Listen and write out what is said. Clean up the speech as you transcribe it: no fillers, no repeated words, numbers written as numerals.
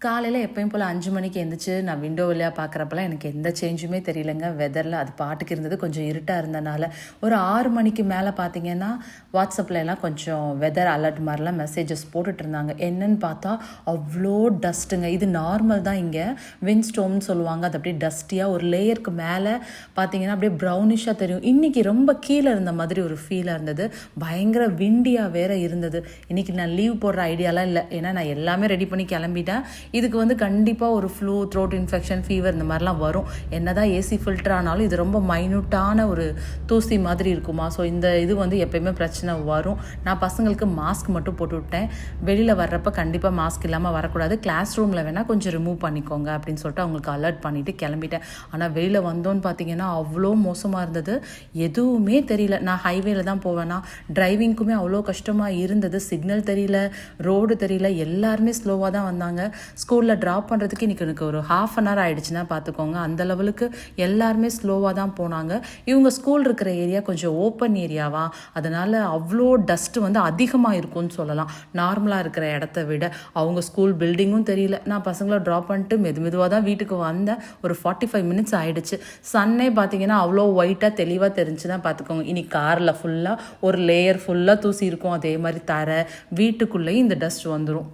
காலையில் எப்பயும் போல் 5 மணிக்கு எழுந்திரிச்சு நான் விண்டோ வழியாக பார்க்குறப்பெல்லாம் எனக்கு எந்த சேஞ்சுமே தெரியலங்க. வெதரில் அது பாட்டுக்கு இருந்தது. கொஞ்சம் இருட்டாக இருந்தனால ஒரு 6 மணிக்கு மேலே பார்த்தீங்கன்னா வாட்ஸ்அப்பில் எல்லாம் கொஞ்சம் வெதர் அலர்ட் மாதிரிலாம் மெசேஜஸ் போட்டுட்டு இருந்தாங்க. என்னன்னு பார்த்தா அவ்வளோ டஸ்ட்டுங்க. இது நார்மல் தான். இங்கே விண்ட்ஸ்டோம்னு சொல்லுவாங்க. அது அப்படியே டஸ்டியாக ஒரு லேயருக்கு மேலே பார்த்தீங்கன்னா அப்படியே ப்ரௌனிஷாக தெரியும். இன்றைக்கி ரொம்ப கீழே இருந்த மாதிரி ஒரு ஃபீலாக இருந்தது. பயங்கர விண்டியாக வேற இருந்தது. இன்றைக்கி நான் லீவ் போடுற ஐடியாலாம் இல்லை. ஏன்னா நான் எல்லாமே ரெடி பண்ணி கிளம்பிட்டேன். இதுக்கு வந்து கண்டிப்பாக ஒரு ஃப்ளூ, த்ரோட் இன்ஃபெக்ஷன், ஃபீவர் இந்த மாதிரிலாம் வரும். என்னதான் ஏசி ஃபில்டர் ஆனாலும் இது ரொம்ப மைனூட்டான ஒரு தூசி மாதிரி இருக்குமா. ஸோ இந்த இது வந்து எப்பயுமே பிரச்சனை வரும். நான் பசங்களுக்கு மாஸ்க் மட்டும் போட்டு விட்டேன். வெளியில் வர்றப்ப கண்டிப்பாக மாஸ்க் இல்லாமல் வரக்கூடாது. கிளாஸ் ரூமில் வேணால் கொஞ்சம் ரிமூவ் பண்ணிக்கோங்க அப்படின்னு சொல்லிட்டு அவங்களுக்கு அலர்ட் பண்ணிவிட்டு கிளம்பிட்டேன். ஆனால் வெளியில் வந்தோன்னு பார்த்தீங்கன்னா அவ்வளோ மோசமாக இருந்தது. எதுவுமே தெரியல. நான் ஹைவேல தான் போவேன்னா டிரைவிங்க்குமே அவ்வளோ கஷ்டமாக இருந்தது. சிக்னல் தெரியல, ரோடு தெரியல, எல்லாருமே ஸ்லோவாக தான் வந்தாங்க. ஸ்கூலில் ட்ராப் பண்ணுறதுக்கு இன்றைக்கி எனக்கு ஒரு ½ அன் ஹவர் ஆகிடுச்சுன்னா பார்த்துக்கோங்க. அந்த லெவலுக்கு எல்லாருமே ஸ்லோவாக தான் போனாங்க. இவங்க ஸ்கூல் இருக்கிற ஏரியா கொஞ்சம் ஓப்பன் ஏரியாவா, அதனால் அவ்வளோ டஸ்ட்டு வந்து அதிகமாக இருக்கும்னு சொல்லலாம் நார்மலாக இருக்கிற இடத்த விட. அவங்க ஸ்கூல் பில்டிங்கும் தெரியல. நான் பசங்களை ட்ராப் பண்ணிட்டு மெதுவாக தான் வீட்டுக்கு வந்தேன். ஒரு 45 மினிட்ஸ் ஆகிடுச்சு. சன்னே பார்த்தீங்கன்னா அவ்வளோ ஒயிட்டாக தெளிவாக தெரிஞ்சுன்னா பார்த்துக்கோங்க. இன்னைக்கு காரில் ஃபுல்லாக ஒரு லேயர் ஃபுல்லாக தூசி இருக்கும். அதே மாதிரி தர வீட்டுக்குள்ளேயும் இந்த டஸ்ட் வந்துடும்.